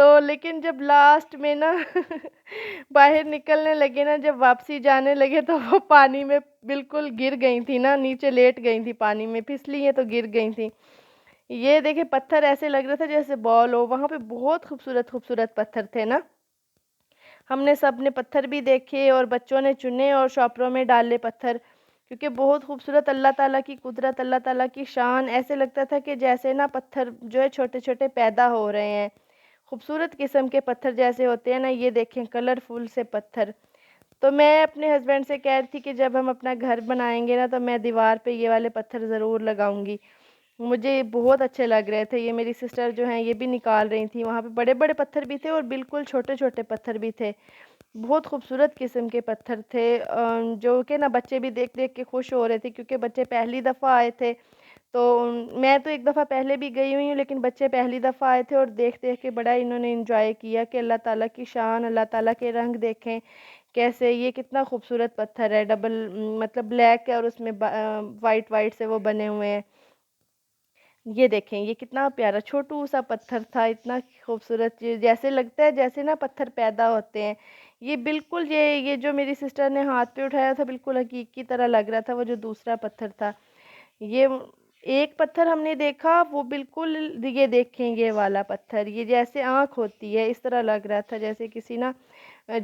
تو لیکن جب لاسٹ میں نا باہر نکلنے لگے نا، جب واپسی جانے لگے تو وہ پانی میں بالکل گر گئی تھی نا، نیچے لیٹ گئی تھی پانی میں، پھسلی ہیں تو گر گئی تھی۔ یہ دیکھیں پتھر ایسے لگ رہا تھا جیسے بال ہو، وہاں پہ بہت خوبصورت خوبصورت پتھر تھے نا۔ ہم نے سب نے پتھر بھی دیکھے اور بچوں نے چنے اور شاپروں میں ڈالے پتھر، کیونکہ بہت خوبصورت اللہ تعالیٰ کی قدرت، اللہ تعالیٰ کی شان، ایسے لگتا تھا کہ جیسے نا پتھر جو ہے چھوٹے چھوٹے پیدا ہو رہے ہیں، خوبصورت قسم کے پتھر جیسے ہوتے ہیں نا، یہ دیکھیں کلرفل سے پتھر۔ تو میں اپنے ہسبینڈ سے کہہ رہی تھی کہ جب ہم اپنا گھر بنائیں گے نا تو میں دیوار پہ یہ والے پتھر ضرور لگاؤں گی، مجھے بہت اچھے لگ رہے تھے۔ یہ میری سسٹر جو ہیں یہ بھی نکال رہی تھی، وہاں پہ بڑے بڑے پتھر بھی تھے اور بالکل چھوٹے چھوٹے پتھر بھی تھے، بہت خوبصورت قسم کے پتھر تھے، جو کہ نا بچے بھی دیکھ دیکھ کے خوش ہو رہے تھے، کیونکہ بچے پہلی دفعہ آئے تھے۔ تو میں تو ایک دفعہ پہلے بھی گئی ہوئی ہوں، لیکن بچے پہلی دفعہ آئے تھے اور دیکھ دیکھ کے بڑا انہوں نے انجوائے کیا کہ اللہ تعالیٰ کی شان، اللہ تعالیٰ کے رنگ دیکھیں کیسے، یہ کتنا خوبصورت پتھر ہے، ڈبل مطلب بلیک ہے اور اس میں وائٹ وائٹ سے وہ بنے ہوئے ہیں۔ یہ دیکھیں یہ کتنا پیارا چھوٹو سا پتھر تھا، اتنا خوبصورت چیز، جیسے لگتا ہے جیسے نا پتھر پیدا ہوتے ہیں۔ یہ بالکل یہ جو میری سسٹر نے ہاتھ پہ اٹھایا تھا بالکل حقیقی کی طرح لگ رہا تھا، وہ جو دوسرا پتھر تھا۔ یہ ایک پتھر ہم نے دیکھا، وہ بالکل یہ دیکھیں یہ والا پتھر، یہ جیسے آنکھ ہوتی ہے اس طرح لگ رہا تھا، جیسے کسی نا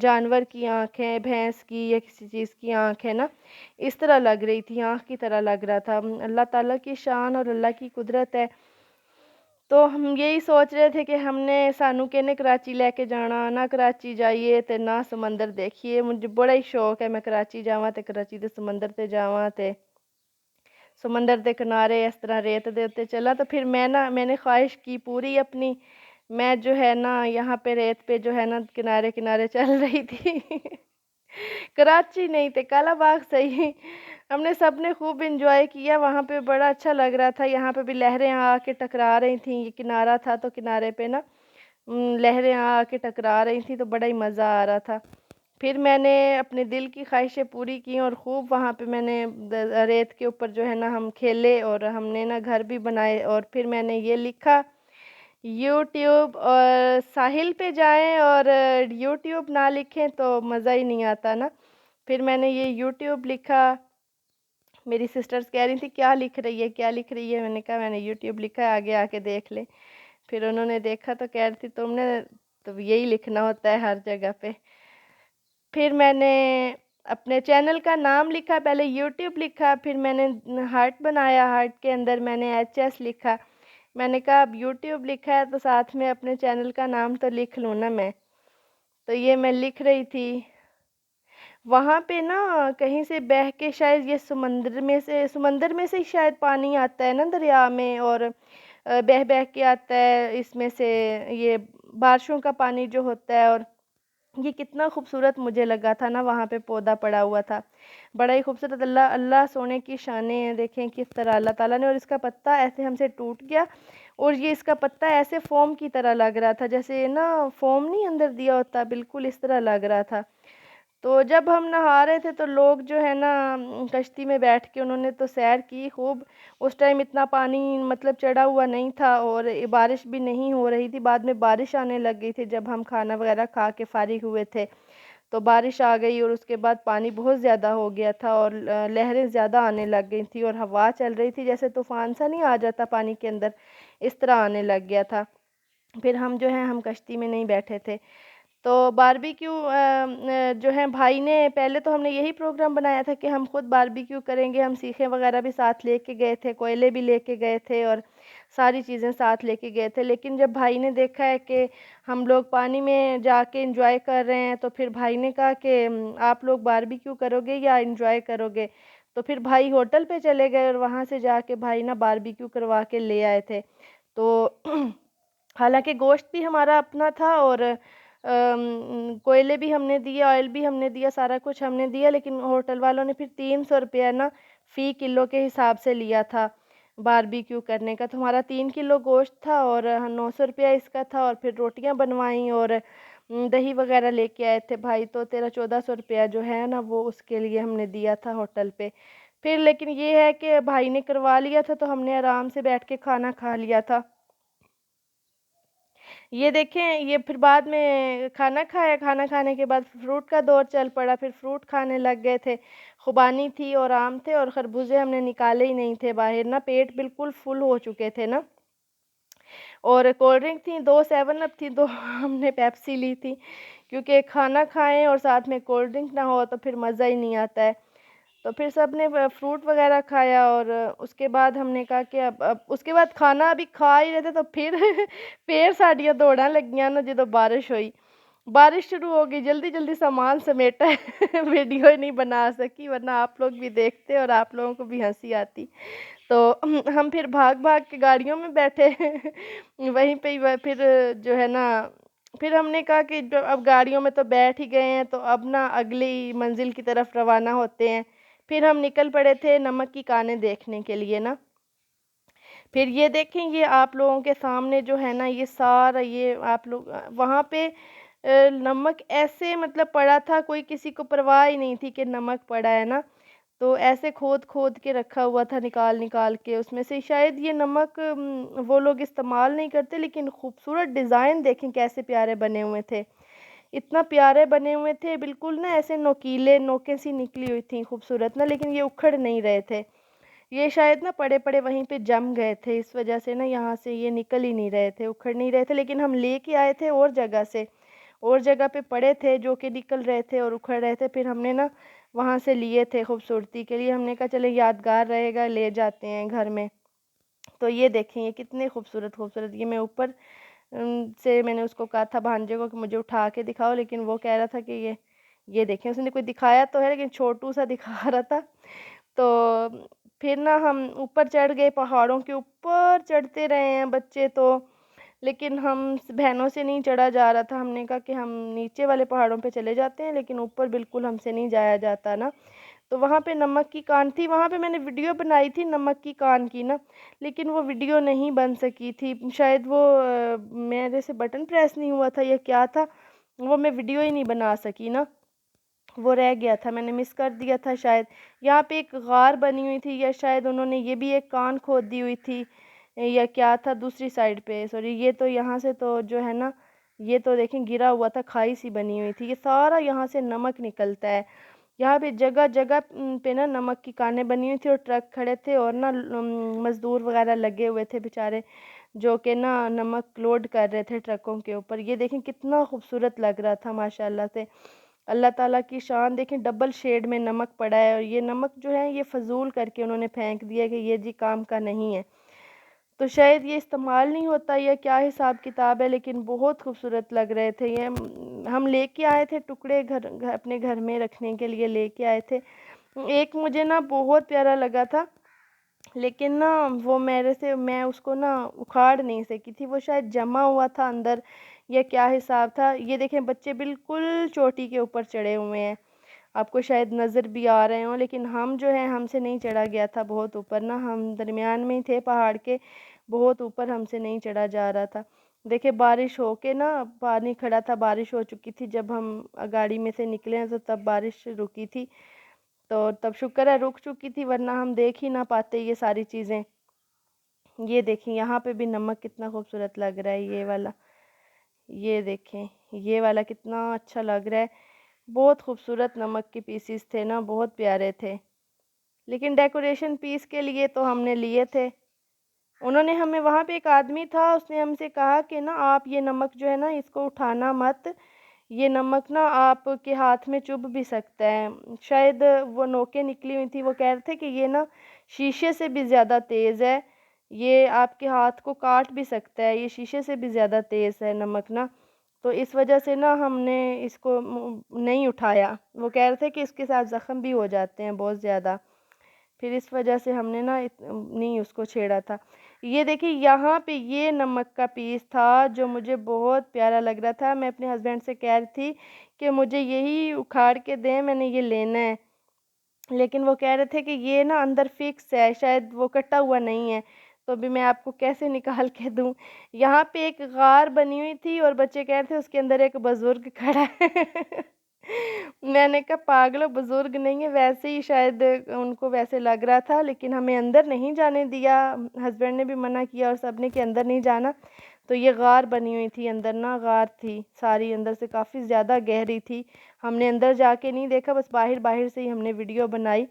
جانور کی آنکھ ہے، بھینس کی یا کسی چیز کی آنکھ ہے نا، اس طرح لگ رہی تھی، آنکھ کی طرح لگ رہا تھا۔ اللہ تعالیٰ کی شان اور اللہ کی قدرت ہے۔ تو ہم یہی سوچ رہے تھے کہ ہم نے سانو کے نے کراچی لے کے جانا، نہ کراچی جائیے تے نہ سمندر دیکھیے، مجھے بڑا ہی شوق ہے میں کراچی جاواں تے کراچی دے سمندر تے جاواں تے سمندر دے کنارے اس طرح ریت دے اتے چلا۔ تو پھر میں نے خواہش کی پوری اپنی، میں جو ہے نا یہاں پہ ریت پہ جو ہے نا کنارے کنارے چل رہی تھی کراچی نہیں تے کالا باغ صحیح، ہم نے سب نے خوب انجوائے کیا، وہاں پہ بڑا اچھا لگ رہا تھا، یہاں پہ بھی لہریں آ کے ٹکرا رہی تھیں، یہ کنارہ تھا تو کنارے پہ نا لہریں آ کے ٹکرا رہی تھیں تو بڑا ہی مزہ آ رہا تھا۔ پھر میں نے اپنے دل کی خواہشیں پوری کی اور خوب وہاں پہ میں نے ریت کے اوپر جو ہے نا ہم کھیلے اور ہم نے نا گھر بھی بنائے، اور پھر میں نے یہ لکھا یوٹیوب اور ساحل پہ جائیں اور یوٹیوب نہ لکھیں تو مزہ ہی نہیں آتا نا۔ پھر میں نے یہ یوٹیوب لکھا، میری سسٹرز کہہ رہی تھی کیا لکھ رہی ہے کیا لکھ رہی ہے، میں نے کہا میں نے یوٹیوب لکھا ہے، آگے آ کے دیکھ لیں۔ پھر انہوں نے دیکھا تو کہہ رہی تھی تم نے تو یہی لکھنا ہوتا ہے ہر جگہ پہ۔ پھر میں نے اپنے چینل کا نام لکھا، پہلے یوٹیوب لکھا، پھر میں نے ہارٹ بنایا، ہارٹ کے اندر میں نے HS لکھا، میں نے کہا اب یوٹیوب لکھا ہے تو ساتھ میں اپنے چینل کا نام تو لکھ لوں نا میں۔ تو یہ میں لکھ رہی تھی، وہاں پہ نا کہیں سے بہہ کے شاید یہ سمندر میں سے شاید پانی آتا ہے نا دریا میں، اور بہہ بہہ کے آتا ہے اس میں سے، یہ بارشوں کا پانی جو ہوتا ہے، اور یہ کتنا خوبصورت مجھے لگا تھا نا، وہاں پہ پودا پڑا ہوا تھا بڑا ہی خوبصورت، اللہ سونے کی شانیں ہیں، دیکھیں کس طرح اللہ تعالیٰ نے، اور اس کا پتہ ایسے ہم سے ٹوٹ گیا اور یہ اس کا پتہ ایسے فوم کی طرح لگ رہا تھا، جیسے نا فوم نہیں اندر دیا ہوتا، بالکل اس طرح لگ رہا تھا۔ تو جب ہم نہا رہے تھے تو لوگ جو ہے نا کشتی میں بیٹھ کے انہوں نے تو سیر کی خوب، اس ٹائم اتنا پانی مطلب چڑھا ہوا نہیں تھا اور بارش بھی نہیں ہو رہی تھی، بعد میں بارش آنے لگ گئی تھی جب ہم کھانا وغیرہ کھا کے فارغ ہوئے تھے تو بارش آ گئی، اور اس کے بعد پانی بہت زیادہ ہو گیا تھا اور لہریں زیادہ آنے لگ گئی تھی اور ہوا چل رہی تھی، جیسے طوفان سا نہیں آ جاتا پانی کے اندر، اس طرح آنے لگ گیا تھا۔ پھر ہم جو ہیں ہم کشتی میں نہیں بیٹھے تھے، تو باربیکیو جو ہیں بھائی نے، پہلے تو ہم نے یہی پروگرام بنایا تھا کہ ہم خود باربیکیو کریں گے، ہم سیخیں وغیرہ بھی ساتھ لے کے گئے تھے، کوئلے بھی لے کے گئے تھے اور ساری چیزیں ساتھ لے کے گئے تھے، لیکن جب بھائی نے دیکھا ہے کہ ہم لوگ پانی میں جا کے انجوائے کر رہے ہیں تو پھر بھائی نے کہا کہ آپ لوگ باربیکیو کرو گے یا انجوائے کرو گے، تو پھر بھائی ہوٹل پہ چلے گئے اور وہاں سے جا کے بھائی نا باربیکیو کروا کے لے آئے تھے۔ تو حالانکہ گوشت بھی ہمارا اپنا تھا اور کوئلے بھی ہم نے دیے، آئل بھی ہم نے دیا، سارا کچھ ہم نے دیا، لیکن ہوٹل والوں نے پھر 300 روپیہ نا فی کلو کے حساب سے لیا تھا باربیکیو کرنے کا، تو ہمارا 3 کلو گوشت تھا اور 900 روپیہ اس کا تھا، اور پھر روٹیاں بنوائیں اور دہی وغیرہ لے کے آئے تھے بھائی، تو 1300-1400 روپیہ جو ہے نا وہ اس کے لیے ہم نے دیا تھا ہوٹل پہ۔ پھر لیکن یہ ہے کہ بھائی نے کروا لیا تھا تو ہم نے آرام سے بیٹھ کے کھانا کھا لیا تھا۔ یہ دیکھیں یہ پھر بعد میں کھانا کھایا، کھانا کھانے کے بعد فروٹ کا دور چل پڑا، پھر فروٹ کھانے لگ گئے تھے، خوبانی تھی اور آم تھے اور خربوزے ہم نے نکالے ہی نہیں تھے باہر نا، پیٹ بالکل فل ہو چکے تھے نا، اور کولڈ ڈرنک تھیں 2 7 اپ تھی، 2 ہم نے پیپسی لی تھی، کیونکہ کھانا کھائیں اور ساتھ میں کولڈ ڈرنک نہ ہو تو پھر مزہ ہی نہیں آتا ہے۔ تو پھر سب نے فروٹ وغیرہ کھایا اور اس کے بعد ہم نے کہا کہ اب اس کے بعد کھانا ابھی کھا ہی رہے تھے تو پھر ساڈیاں دوڑاں لگیاں نا جدو بارش ہوئی، بارش شروع ہو گئی، جلدی جلدی سامان سمیٹا ہے ویڈیو ہی نہیں بنا سکی ورنہ آپ لوگ بھی دیکھتے اور آپ لوگوں کو بھی ہنسی آتی۔ تو ہم پھر بھاگ بھاگ کے گاڑیوں میں بیٹھے وہیں پہ ہی پھر جو ہے نا، پھر ہم نے کہا کہ اب گاڑیوں میں تو بیٹھ ہی گئے ہیں تو اب نا اگلی منزل کی طرف روانہ ہوتے ہیں۔ پھر ہم نکل پڑے تھے نمک کی کانیں دیکھنے کے لیے نا۔ پھر یہ دیکھیں یہ آپ لوگوں کے سامنے جو ہے نا یہ سارا یہ آپ لوگ وہاں پہ نمک ایسے مطلب پڑا تھا، کوئی کسی کو پرواہ ہی نہیں تھی کہ نمک پڑا ہے نا، تو ایسے کھود کھود کے رکھا ہوا تھا نکال نکال کے اس میں سے۔ شاید یہ نمک وہ لوگ استعمال نہیں کرتے، لیکن خوبصورت ڈیزائن دیکھیں کیسے پیارے بنے ہوئے تھے، اتنا پیارے بنے ہوئے تھے، بالکل نا ایسے نوکیلے نوکیں سی نکلی ہوئی تھیں خوبصورت نا، لیکن یہ اکھڑ نہیں رہے تھے، یہ شاید نا پڑے پڑے وہیں پہ جم گئے تھے، اس وجہ سے نا یہاں سے یہ نکل ہی نہیں رہے تھے، اکھڑ نہیں رہے تھے، لیکن ہم لے کے آئے تھے اور جگہ سے، اور جگہ پہ پڑے تھے جو کہ نکل رہے تھے اور اکھڑ رہے تھے، پھر ہم نے نا وہاں سے لیے تھے خوبصورتی کے لیے، ہم نے کہا چلے یادگار رہے گا لے جاتے ہیں گھر میں۔ تو یہ دیکھیں یہ کتنے خوبصورت خوبصورت، یہ میں اوپر سے میں نے اس کو کہا تھا بھانجے کو کہ مجھے اٹھا کے دکھاؤ، لیکن وہ کہہ رہا تھا کہ یہ دیکھیں، اس نے کوئی دکھایا تو ہے لیکن چھوٹو سا دکھا رہا تھا۔ تو پھر نا ہم اوپر چڑھ گئے، پہاڑوں کے اوپر چڑھتے رہے ہیں بچے تو، لیکن ہم بہنوں سے نہیں چڑھا جا رہا تھا، ہم نے کہا کہ ہم نیچے والے پہاڑوں پہ چلے جاتے ہیں لیکن اوپر بالکل ہم سے نہیں جایا جاتا نا۔ تو وہاں پہ نمک کی کان تھی، وہاں پہ میں نے ویڈیو بنائی تھی نمک کی کان کی نا، لیکن وہ ویڈیو نہیں بن سکی تھی، شاید وہ میرے سے بٹن پریس نہیں ہوا تھا یا کیا تھا، وہ میں ویڈیو ہی نہیں بنا سکی نا، وہ رہ گیا تھا، میں نے مس کر دیا تھا شاید۔ یہاں پہ ایک غار بنی ہوئی تھی یا شاید انہوں نے یہ بھی ایک کان کھود دی ہوئی تھی یا کیا تھا دوسری سائڈ پہ، سوری یہ تو یہاں سے تو جو ہے نا یہ تو دیکھیں گرا ہوا تھا، کھائی سی بنی ہوئی تھی، یہ سارا یہاں سے نمک نکلتا ہے، یہاں پہ جگہ جگہ پہ نا نمک کی کانیں بنی ہوئی تھی اور ٹرک کھڑے تھے اور نا مزدور وغیرہ لگے ہوئے تھے بیچارے جو کہ نا نمک لوڈ کر رہے تھے ٹرکوں کے اوپر۔ یہ دیکھیں کتنا خوبصورت لگ رہا تھا ماشاءاللہ سے، اللہ تعالیٰ کی شان دیکھیں، ڈبل شیڈ میں نمک پڑا ہے، اور یہ نمک جو ہے یہ فضول کر کے انہوں نے پھینک دیا کہ یہ جی کام کا نہیں ہے، تو شاید یہ استعمال نہیں ہوتا یا کیا حساب کتاب ہے، لیکن بہت خوبصورت لگ رہے تھے یہ، ہم لے کے آئے تھے ٹکڑے اپنے گھر میں رکھنے کے لیے لے کے آئے تھے، ایک مجھے نا بہت پیارا لگا تھا، لیکن نا وہ میرے سے میں اس کو نا اکھاڑ نہیں سکی تھی، وہ شاید جمع ہوا تھا اندر یا کیا حساب تھا۔ یہ دیکھیں بچے بالکل چوٹی کے اوپر چڑھے ہوئے ہیں، آپ کو شاید نظر بھی آ رہے ہوں، لیکن ہم جو ہیں ہم سے نہیں چڑھا گیا تھا بہت اوپر نا، ہم درمیان میں ہی تھے پہاڑ کے، بہت اوپر ہم سے نہیں چڑھا جا رہا تھا۔ دیکھیں بارش ہو کے نا پانی کھڑا تھا، بارش ہو چکی تھی جب ہم گاڑی میں سے نکلے ہیں تو تب بارش رکی تھی، تو تب شکر ہے رک چکی تھی ورنہ ہم دیکھ ہی نہ پاتے یہ ساری چیزیں۔ یہ دیکھیں یہاں پہ بھی نمک کتنا خوبصورت لگ رہا ہے، یہ والا یہ دیکھیں یہ والا کتنا اچھا لگ رہا ہے، بہت خوبصورت نمک کے پیسز تھے نا، بہت پیارے تھے، لیکن ڈیکوریشن پیس کے لیے تو ہم نے لیے تھے۔ انہوں نے ہمیں وہاں پہ ایک آدمی تھا، اس نے ہم سے کہا کہ نا آپ یہ نمک جو ہے نا اس کو اٹھانا مت، یہ نمک نا آپ کے ہاتھ میں چبھ بھی سکتا ہے، شاید وہ نوکیں نکلی ہوئی تھی، وہ کہہ رہے تھے کہ یہ نا شیشے سے بھی زیادہ تیز ہے، یہ آپ کے ہاتھ کو کاٹ بھی سکتا ہے، یہ شیشے سے بھی زیادہ تیز ہے نمک نا، تو اس وجہ سے نا ہم نے اس کو نہیں اٹھایا، وہ کہہ رہے تھے کہ اس کے ساتھ زخم بھی ہو جاتے ہیں بہت زیادہ، پھر اس وجہ سے ہم نے نا نہیں اس کو چھیڑا تھا۔ یہ دیکھیں یہاں پہ یہ نمک کا پیس تھا جو مجھے بہت پیارا لگ رہا تھا، میں اپنے ہسبینڈ سے کہہ رہی تھی کہ مجھے یہی اکھاڑ کے دیں، میں نے یہ لینا ہے، لیکن وہ کہہ رہے تھے کہ یہ نا اندر فکس ہے، شاید وہ کٹا ہوا نہیں ہے، تو ابھی میں آپ کو کیسے نکال کے دوں۔ یہاں پہ ایک غار بنی ہوئی تھی اور بچے کہہ رہے تھے اس کے اندر ایک بزرگ کھڑا ہے میں نے کہا پاگلو بزرگ نہیں ہے، ویسے ہی شاید ان کو ویسے لگ رہا تھا، لیکن ہمیں اندر نہیں جانے دیا، ہسبینڈ نے بھی منع کیا اور سب نے کہ اندر نہیں جانا، تو یہ غار بنی ہوئی تھی، اندر نا غار تھی ساری، اندر سے کافی زیادہ گہری تھی. ہم نے اندر جا کے نہیں دیکھا، بس باہر باہر سے ہی ہم نے ویڈیو بنائی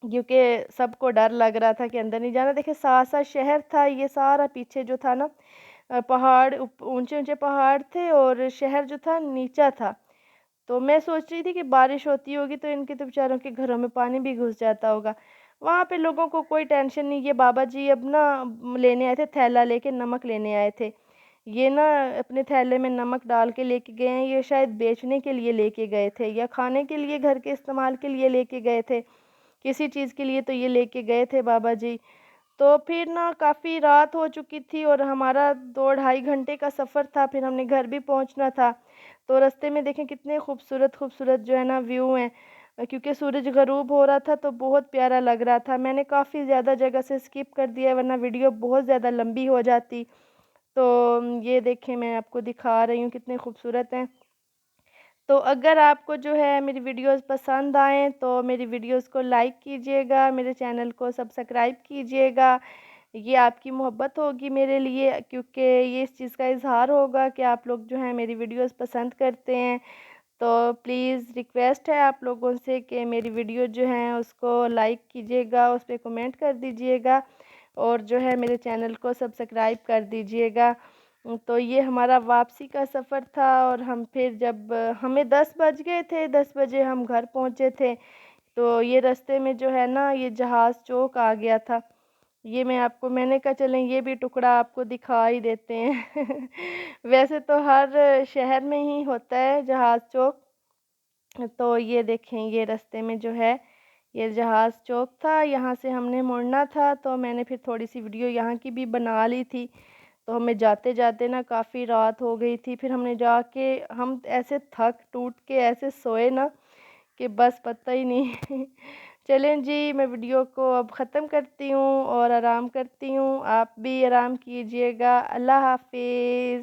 کیونکہ سب کو ڈر لگ رہا تھا کہ اندر نہیں جانا. دیکھیں ساتھ ساتھ شہر تھا، یہ سارا پیچھے جو تھا نا پہاڑ، اونچے اونچے پہاڑ تھے اور شہر جو تھا نیچا تھا. تو میں سوچ رہی تھی کہ بارش ہوتی ہوگی تو ان کے تو بیچاروں کے گھروں میں پانی بھی گھس جاتا ہوگا. وہاں پہ لوگوں کو کوئی ٹینشن نہیں. یہ بابا جی اب نا لینے آئے تھے، تھیلا لے کے نمک لینے آئے تھے. یہ نا اپنے تھیلے میں نمک ڈال کے لے کے گئے ہیں، یہ شاید بیچنے کے لیے لے کے گئے تھے یا کھانے کے لیے گھر کے استعمال کے لیے لے کے گئے تھے، کسی چیز کے لیے تو یہ لے کے گئے تھے بابا جی. تو پھر نا کافی رات ہو چکی تھی اور ہمارا 2 ڈھائی گھنٹے کا سفر تھا، پھر ہم نے گھر بھی پہنچنا تھا. تو رستے میں دیکھیں کتنے خوبصورت خوبصورت جو ہے نا ویو ہیں، کیونکہ سورج غروب ہو رہا تھا تو بہت پیارا لگ رہا تھا. میں نے کافی زیادہ جگہ سے سکپ کر دیا ورنہ ویڈیو بہت زیادہ لمبی ہو جاتی. تو یہ دیکھیں میں آپ کو دکھا رہی ہوں کتنے خوبصورت ہیں. تو اگر آپ کو جو ہے میری ویڈیوز پسند آئیں تو میری ویڈیوز کو لائک کیجئے گا، میرے چینل کو سبسکرائب کیجئے گا. یہ آپ کی محبت ہوگی میرے لیے، کیونکہ یہ اس چیز کا اظہار ہوگا کہ آپ لوگ جو ہیں میری ویڈیوز پسند کرتے ہیں. تو پلیز ریکویسٹ ہے آپ لوگوں سے کہ میری ویڈیو جو ہیں اس کو لائک کیجئے گا، اس پہ کمنٹ کر دیجئے گا اور جو ہے میرے چینل کو سبسکرائب کر دیجئے گا. تو یہ ہمارا واپسی کا سفر تھا اور ہم پھر جب ہمیں 10 بج گئے تھے، 10 بجے ہم گھر پہنچے تھے. تو یہ رستے میں جو ہے نا یہ جہاز چوک آ گیا تھا. یہ میں نے کہا چلیں یہ بھی ٹکڑا آپ کو دکھا ہی دیتے ہیں. ویسے تو ہر شہر میں ہی ہوتا ہے جہاز چوک. تو یہ دیکھیں یہ رستے میں جو ہے یہ جہاز چوک تھا، یہاں سے ہم نے مڑنا تھا. تو میں نے پھر تھوڑی سی ویڈیو یہاں کی بھی بنا لی تھی. تو ہمیں جاتے جاتے نا کافی رات ہو گئی تھی. پھر ہم نے جا کے ہم ایسے تھک ٹوٹ کے ایسے سوئے نا کہ بس پتہ ہی نہیں. چلیں جی میں ویڈیو کو اب ختم کرتی ہوں اور آرام کرتی ہوں. آپ بھی آرام کیجئے گا. اللہ حافظ.